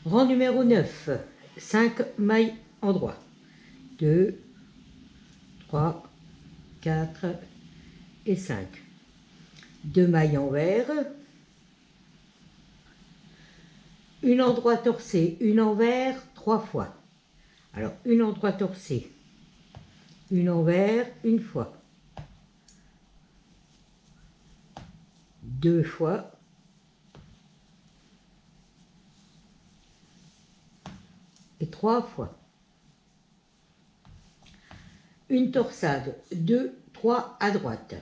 Rang numéro 9, 5 mailles endroits. 2, 3, 4 et 5. 2 mailles envers. Une endroit torcé, une envers, 3 fois. Alors, une endroit torcé, une envers, une fois. 2 fois. Et 3 fois. Une torsade, 2, 3 à droite.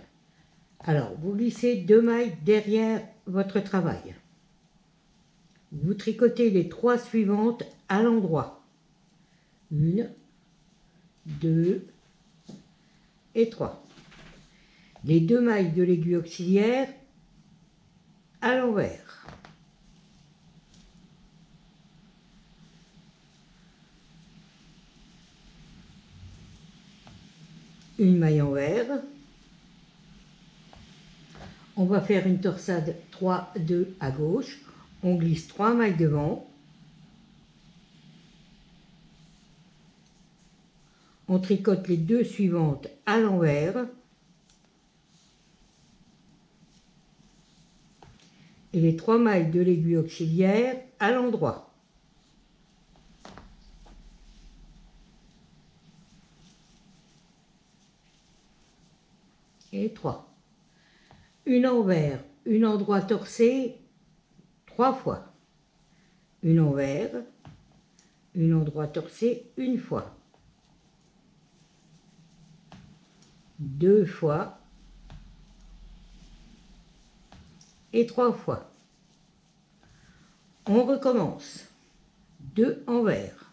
Alors, vous glissez 2 mailles derrière votre travail. Vous tricotez les 3 suivantes à l'endroit. 1, 2 et 3. Les 2 mailles de l'aiguille auxiliaire à l'envers. Une maille envers. On va faire une torsade 3, 2 à gauche. On glisse 3 mailles devant. On tricote les 2 suivantes à l'envers. Et les 3 mailles de l'aiguille auxiliaire à l'endroit. Et 3. Une envers, une endroit torcé, 3 fois. Une envers, une endroit torcé, une fois. 2 fois. Et 3 fois. On recommence. 2 envers.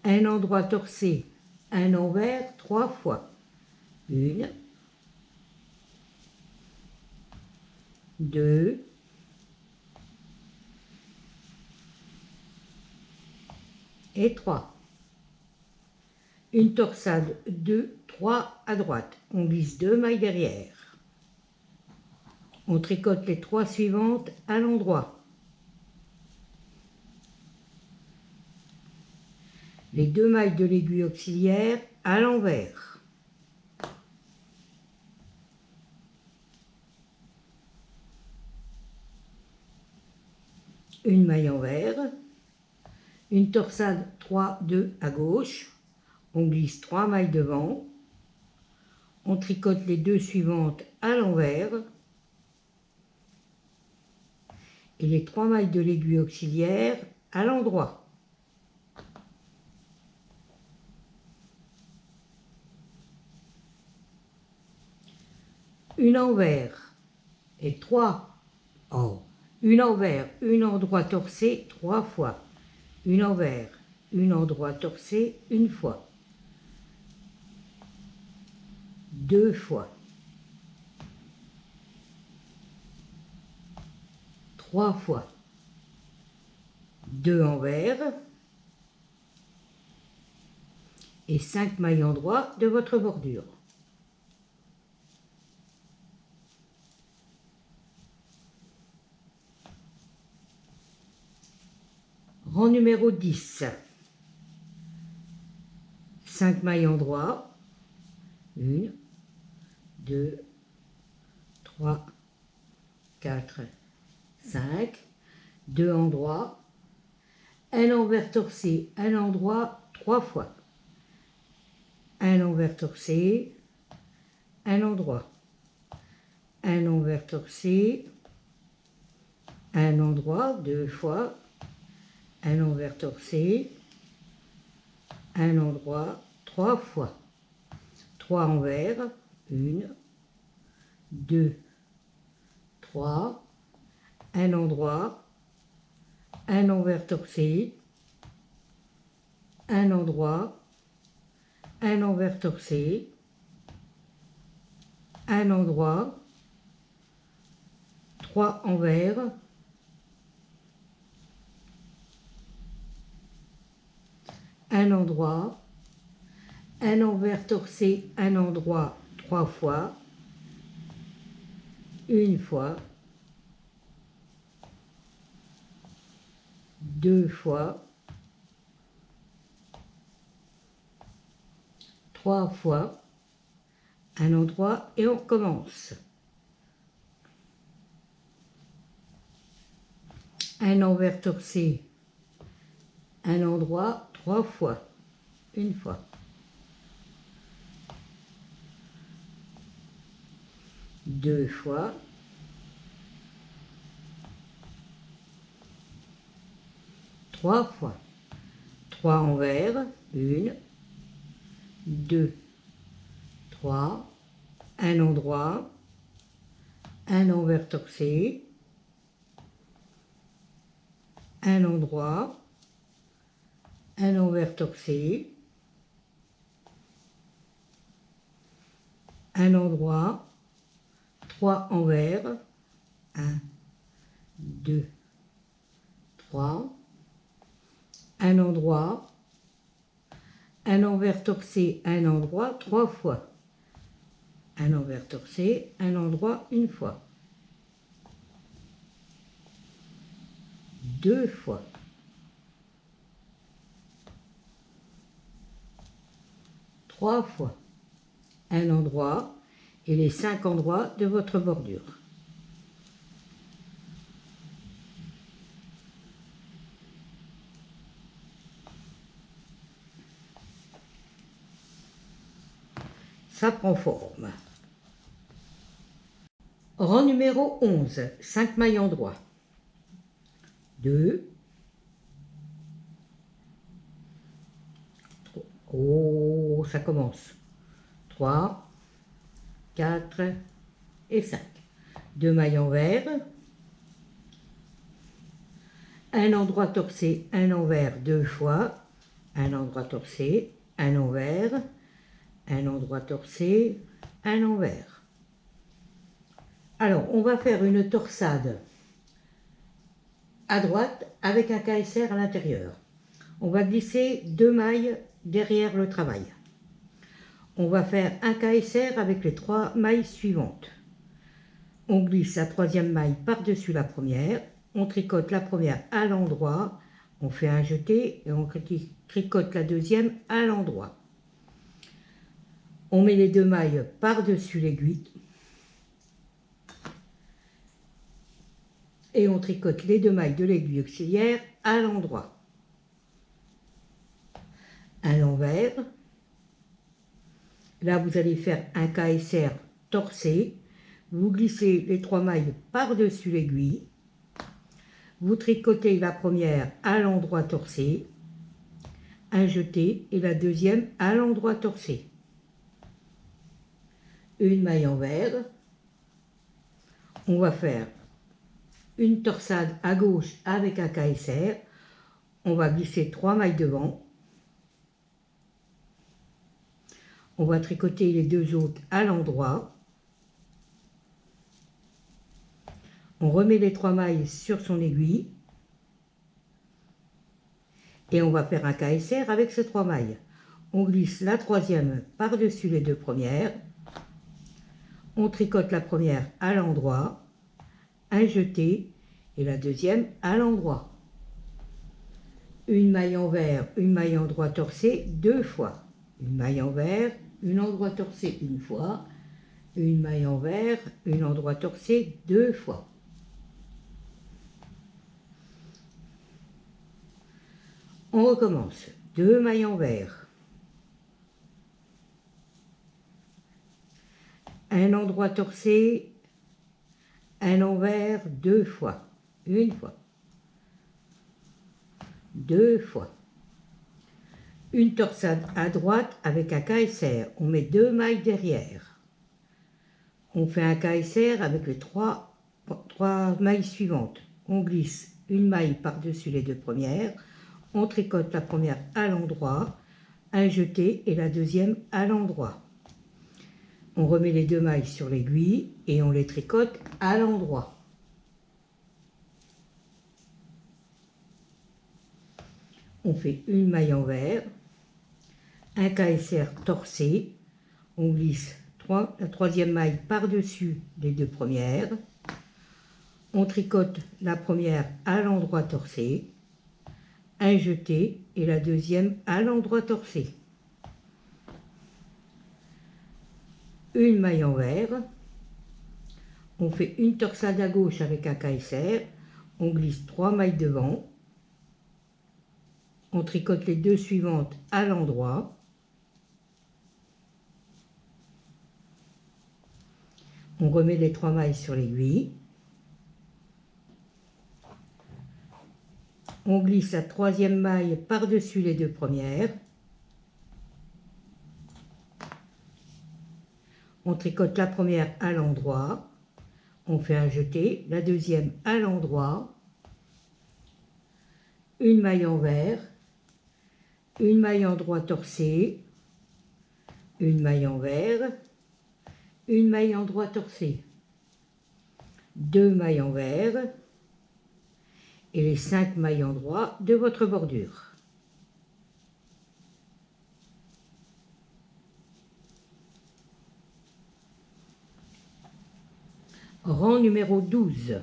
Un endroit torcé, un envers, 3 fois. 1, 2, et 3. Une torsade 2, 3 à droite. On glisse 2 mailles derrière. On tricote les 3 suivantes à l'endroit. Les 2 mailles de l'aiguille auxiliaire à l'envers. Une maille envers. Une torsade 3, 2 à gauche. On glisse 3 mailles devant. On tricote les 2 suivantes à l'envers. Et les 3 mailles de l'aiguille auxiliaire à l'endroit. Une envers et 3. Oh. Une envers, une endroit torcé, 3 fois. Une envers, une endroit torcé, une fois. 2 fois. 3 fois. 2 envers. Et 5 mailles endroits de votre bordure. Rang numéro 10. 5 mailles endroits. 1, 2, 3, 4, 5. 2 endroits. Un envers torcé, un endroit, 3 fois. Un envers torcé, un endroit. Un envers torcé, un endroit, 2 fois. Un envers torcé, un endroit, 3 fois. 3 envers, 1, 2, 3. Un endroit, un envers torcé, un endroit, un envers torcé, un endroit, 3 envers, un endroit, un envers torcé, un endroit, 3 fois, une fois, 2 fois, 3 fois, un endroit et on recommence. Un envers torcé, un endroit 3 fois, une fois. Deux fois. Trois fois. 3 envers, 1, 2, 3, un endroit, un envers torcé, un endroit, un envers torcé, un endroit, 3 envers, 1, 2, 3, un endroit, un envers torcé, un endroit 3 fois, un envers torcé, un endroit une fois, 2 fois, 3 fois, un endroit et les 5 endroits de votre bordure. Ça prend forme. Rang numéro 11, 5 mailles en droit. 2, oh, ça commence. 3, 4 et 5. 2 mailles envers, un endroit torcé, un envers 2 fois, un endroit torcé, un envers, un endroit torcé, un envers. Alors, on va faire une torsade à droite avec un KSR à l'intérieur. On va glisser 2 mailles derrière le travail. On va faire un KSR avec les 3 mailles suivantes. On glisse la 3e maille par-dessus la première, on tricote la première à l'endroit, on fait un jeté et on tricote la 2e à l'endroit. On met les 2 mailles par-dessus l'aiguille et on tricote les 2 mailles de l'aiguille auxiliaire à l'endroit. À l'envers, là vous allez faire un KSR torcé, vous glissez les 3 mailles par-dessus l'aiguille, vous tricotez la première à l'endroit torcé, un jeté et la 2e à l'endroit torcé. Une maille envers, on va faire une torsade à gauche avec un KSR, on va glisser 3 mailles devant, on va tricoter les 2 autres à l'endroit, on remet les 3 mailles sur son aiguille et on va faire un KSR avec ces 3 mailles. On glisse la 3e par-dessus les 2 premières, on tricote la première à l'endroit, un jeté et la 2e à l'endroit. Une maille envers, une maille endroit torcé 2 fois. Une maille envers, une endroit torcé une fois, une maille envers, une endroit torcé 2 fois. On recommence. 2 mailles envers, un endroit torcé, un envers 2 fois, une fois, 2 fois. Une torsade à droite avec un KSR, on met 2 mailles derrière. On fait un KSR avec les 3 mailles suivantes. On glisse une maille par-dessus les 2 premières, on tricote la première à l'endroit, un jeté et la 2e à l'endroit. On remet les 2 mailles sur l'aiguille et on les tricote à l'endroit. On fait une maille envers, un KSR torcé, on glisse la 3e maille par-dessus les 2 premières, on tricote la première à l'endroit torcé, un jeté et la deuxième à l'endroit torsé. Une maille envers, on fait une torsade à gauche avec un KSR, on glisse 3 mailles devant, on tricote les 2 suivantes à l'endroit, on remet les 3 mailles sur l'aiguille, on glisse la 3e maille par-dessus les 2 premières, on tricote la première à l'endroit, on fait un jeté, la deuxième à l'endroit, une maille envers, une maille endroit torsée, une maille envers, une maille endroit torsée, 2 mailles envers et les 5 mailles endroit de votre bordure. Rang numéro 12.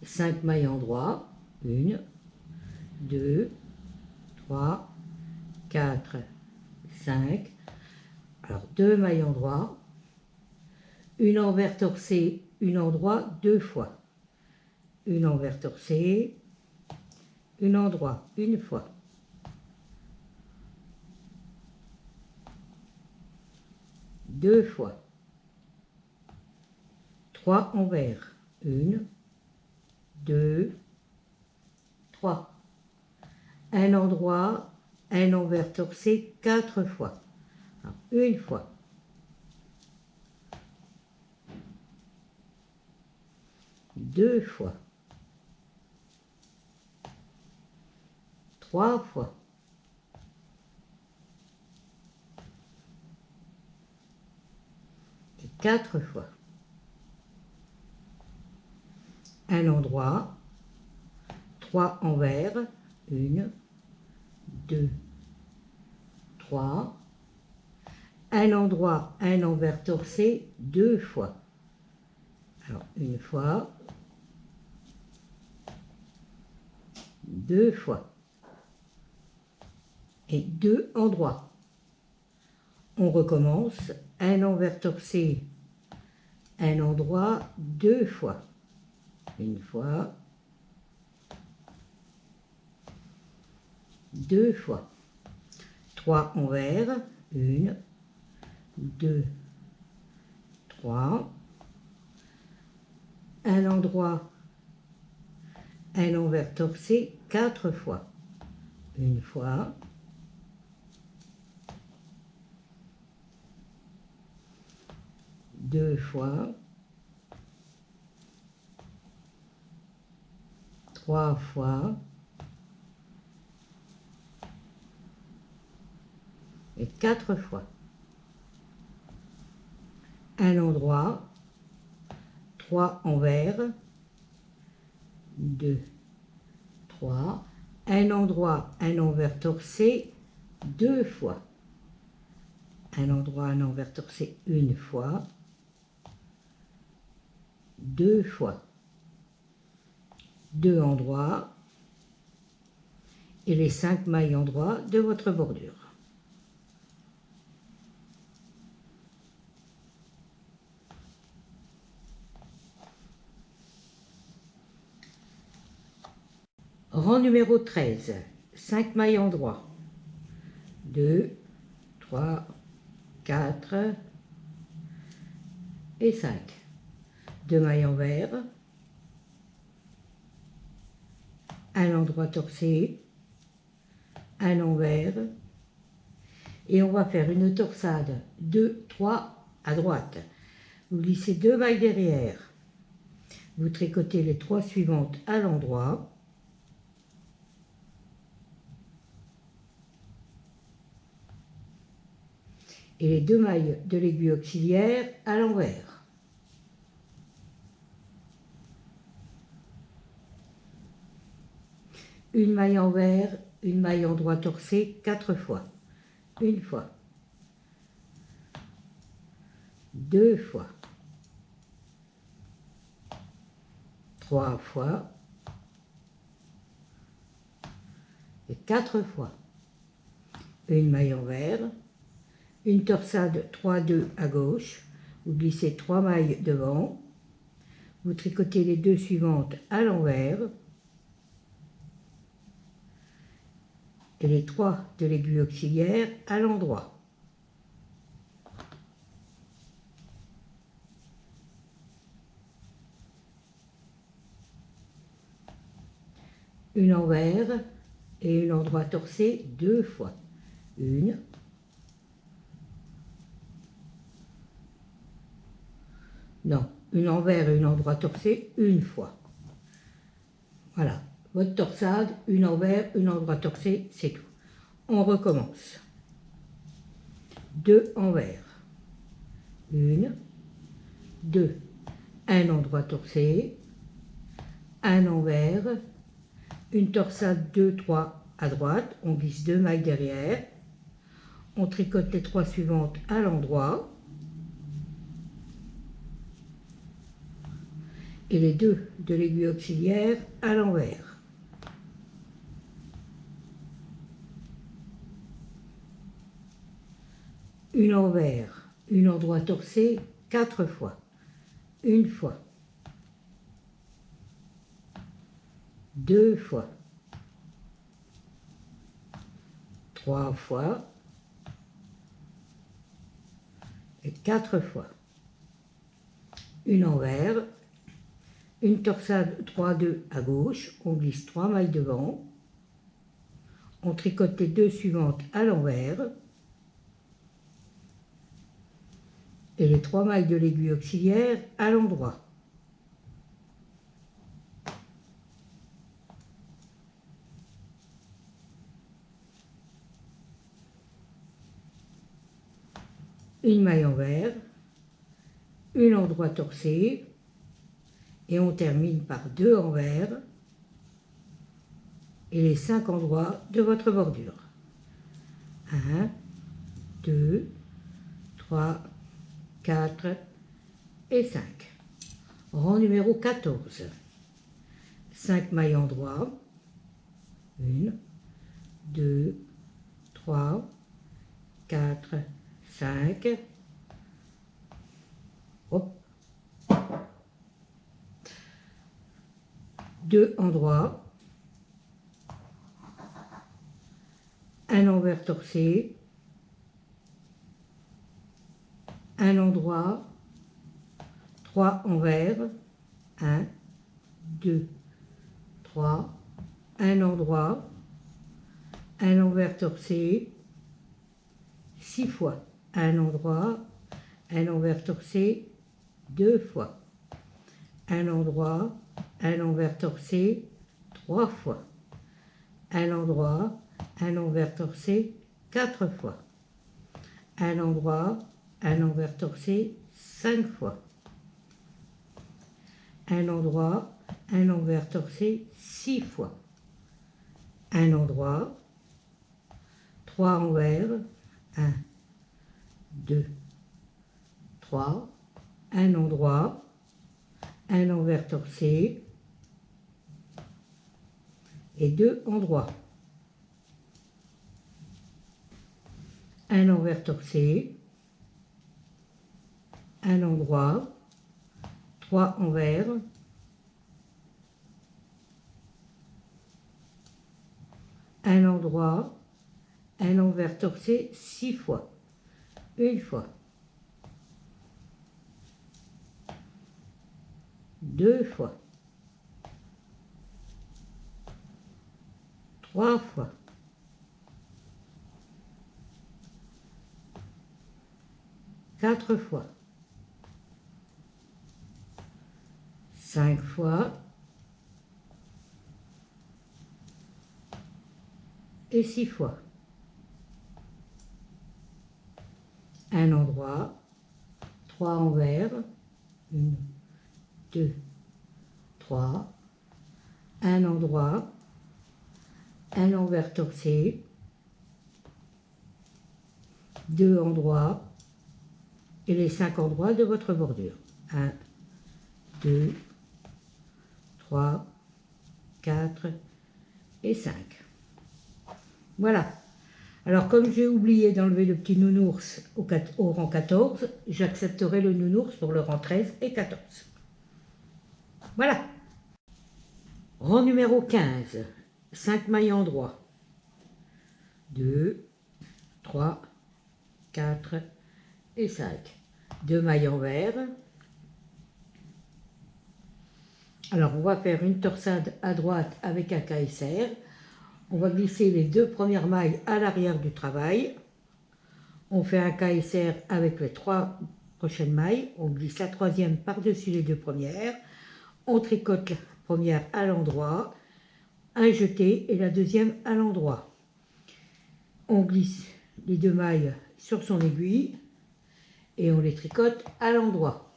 5 mailles endroit, 1, 2, 3, 4, 5. Alors 2 mailles endroit, une envers torsée, une endroit 2 fois. Une envers torsée, une endroit une fois. Deux fois. 3 envers. 1, 2, 3. Un endroit, un envers torsé 4 fois. Alors, une fois. Deux fois. 3 fois. 4 fois. Un endroit, 3 envers, 1, 2, 3. Un endroit, un envers torsé 2 fois. Alors, une fois, 2 fois. Et 2 endroits. On recommence, un envers torsé, un endroit 2 fois. Une fois, 2 fois. 3 envers, 1, 2, 3. Un endroit, un envers torsé 4 fois. Une fois, 2 fois, 3 fois et 4 fois. Un endroit, 3 envers, 2, 3. Un endroit, un envers torsé 2 fois. Un endroit, un envers torsé une fois, 2 fois. 2 endroits et les 5 mailles endroits de votre bordure. Rang numéro 13, 5 mailles endroits, 2, 3, 4 et 5. 2 mailles envers, un endroit torsé, un envers, et on va faire une torsade 2, 3 à droite. Vous glissez 2 mailles derrière, vous tricotez les 3 suivantes à l'endroit, et les 2 mailles de l'aiguille auxiliaire à l'envers. Une maille envers, une maille endroit torsé 4 fois. Une fois, 2 fois, 3 fois, et 4 fois. Une maille envers, une torsade 3-2 à gauche, vous glissez 3 mailles devant, vous tricotez les 2 suivantes à l'envers et les 3 de l'aiguille auxiliaire à l'endroit. Une envers et une endroit torcé 2 fois. Une, non, une envers et une endroit torcé une fois. Voilà, votre torsade, une envers, une endroit torcé, c'est tout. On recommence. 2 envers. 1, 2, un endroit torcé, un envers, une torsade 2, 3 à droite, on glisse 2 mailles derrière, on tricote les 3 suivantes à l'endroit et les 2 de l'aiguille auxiliaire à l'envers. Une envers, une endroit torcé 4 fois. Une fois, 2 fois, 3 fois et 4 fois. Une envers, une torsade 3-2 à gauche, on glisse 3 mailles devant, on tricote les 2 suivantes à l'envers et les 3 mailles de l'aiguille auxiliaire à l'endroit. Une maille envers, une endroit torcé et on termine par 2 envers et les 5 endroits de votre bordure. 1, 2, 3, 4 et 5. Rang numéro 14. 5 mailles endroits. 1, 2, 3, 4, 5. Hop. 2 endroits. Un envers torcé. Un endroit. 3 envers. 1, 2, 3. Un endroit. Un envers torcé. 6 fois. Un endroit. Un envers torcé 2 fois. Un endroit, un envers torcé 3 fois. Un endroit, un envers torcé 4 fois. Un endroit, un envers torcé 5 fois. Un endroit, un envers torcé 6 fois. Un endroit, 3 envers, 1, 2, 3, un endroit, un envers torcé et 2 endroits. Un envers torcé, un endroit, 3 envers, un endroit, un envers torcé 6 fois. Une fois, 2 fois, 3 fois, 4 fois, 5 fois et 6 fois. Un endroit, 3 envers, 1, 2, 3, un endroit, un envers torcé, 2 endroits et les 5 endroits de votre bordure. 1, 2, 3, 4 et 5. Voilà. Alors, comme j'ai oublié d'enlever le petit nounours au rang 14, j'accepterai le nounours pour le rang 13 et 14. Voilà. Rang numéro 15. 5 mailles endroit. 2, 3, 4 et 5. 2 mailles envers. Alors, on va faire une torsade à droite avec un KSR. On va glisser les 2 premières mailles à l'arrière du travail. On fait un KSR avec les 3 prochaines mailles. On glisse la troisième par-dessus les 2 premières. On tricote la première à l'endroit, un jeté et la deuxième à l'endroit. On glisse les 2 mailles sur son aiguille et on les tricote à l'endroit.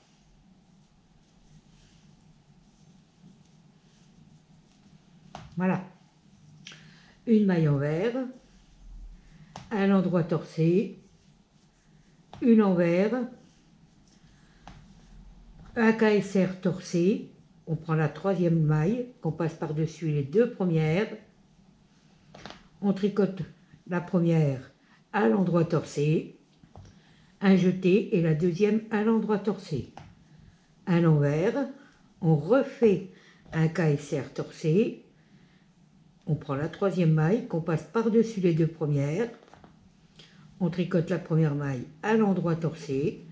Voilà. Une maille envers, un endroit torsé, une envers, un KSR torsé. On prend la troisième maille qu'on passe par-dessus les 2 premières. On tricote la première à l'endroit torsé, un jeté et la deuxième à l'endroit torsé. Un envers, on refait un KSR torsé, on prend la troisième maille qu'on passe par-dessus les 2 premières, on tricote la première maille à l'endroit torsé,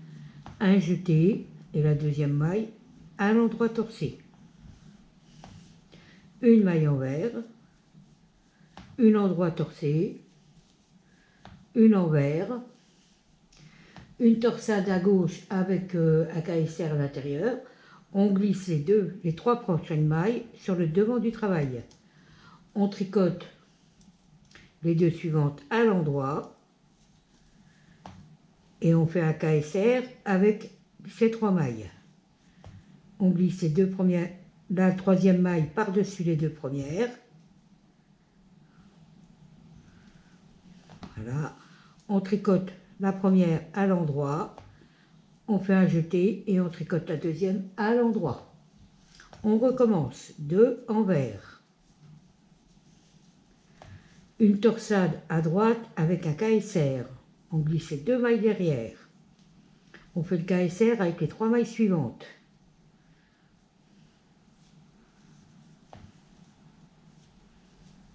un jeté et la deuxième maille à l'endroit torsé. Une maille envers, une endroit torsé, une envers, une torsade à gauche avec un KSR à l'intérieur. On glisse les 3 prochaines mailles sur le devant du travail. On tricote les 2 suivantes à l'endroit et on fait un KSR avec ces 3 mailles. On glisse la troisième maille par-dessus les 2 premières. Voilà. On tricote la première à l'endroit, on fait un jeté et on tricote la deuxième à l'endroit. On recommence 2 envers. Une torsade à droite avec un KSR. On glisse les 2 mailles derrière. On fait le KSR avec les 3 mailles suivantes.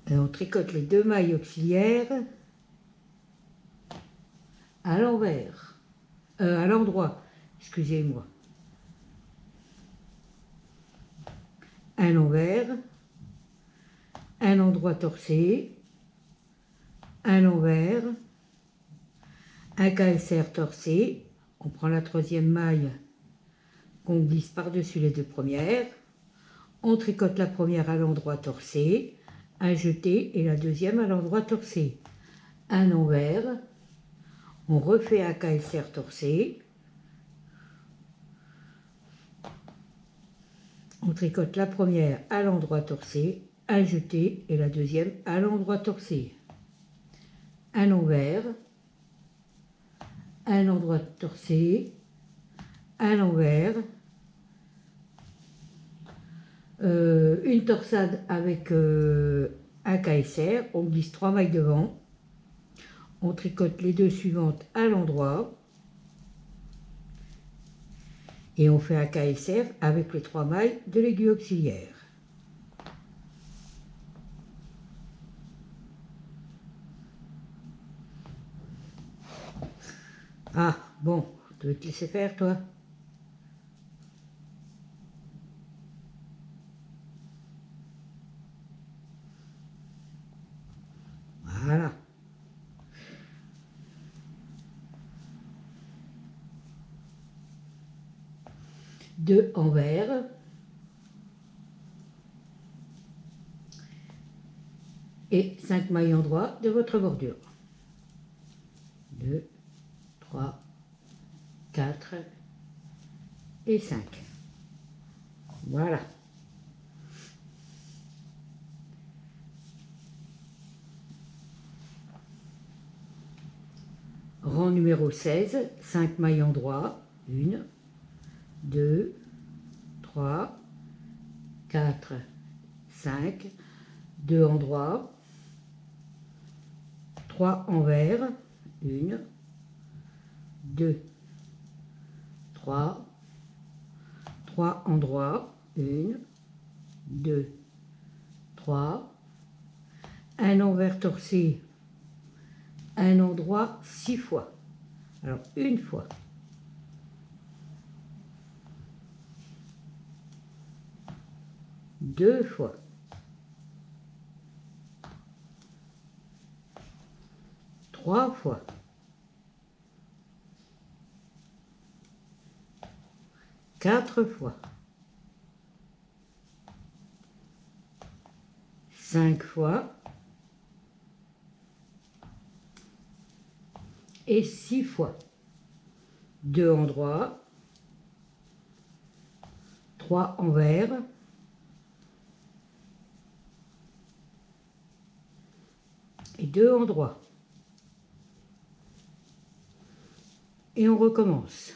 Et on tricote les 2 mailles auxiliaires à l'envers, à l'endroit, excusez-moi. Un envers, un endroit torsé, un envers, un KSR torsé. On prend la troisième maille qu'on glisse par-dessus les 2 premières. On tricote la première à l'endroit torsé, un jeté et la deuxième à l'endroit torsé. Un envers, on refait un KSR torsé, on tricote la première à l'endroit torsé, un jeté et la deuxième à l'endroit torsé. Un envers, un endroit torsé, un envers, une torsade avec un KSR, on glisse 3 mailles devant, on tricote les 2 suivantes à l'endroit et on fait un KSR avec les 3 mailles de l'aiguille auxiliaire. Ah, bon, tu veux te laisser faire, toi? Voilà. Deux envers. Et 5 mailles endroit de votre bordure. 2, 3, 4 et 5. Voilà. Rang numéro 16, 5 mailles endroit. 1, 2, 3, 4, 5. 2 endroits. 3 envers, 1, 2, 3, 3 endroits, 1, 2, 3, un envers torsi, un endroit 6 fois. Alors une fois, deux fois, trois fois, quatre fois, 5 fois et 6 fois. 2 endroits, 3 envers, et 2 endroits. Et on recommence.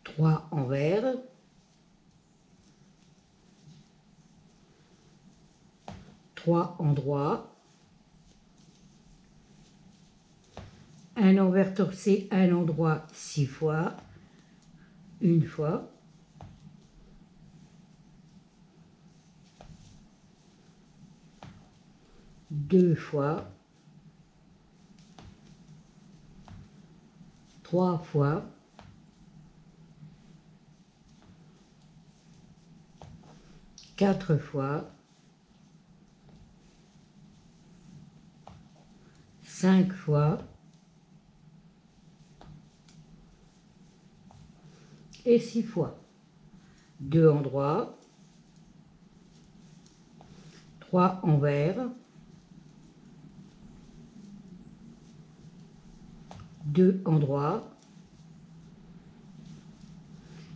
3 envers, 3 endroits, un envers torsi, un endroit 6 fois, une fois, deux fois, trois fois, quatre fois, 5 fois et 6 fois. 2 endroits, 3 envers, 2 endroits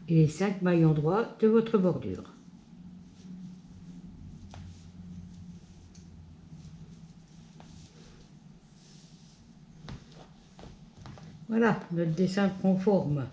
et les 5 mailles endroits de votre bordure. Voilà, notre dessin prend forme.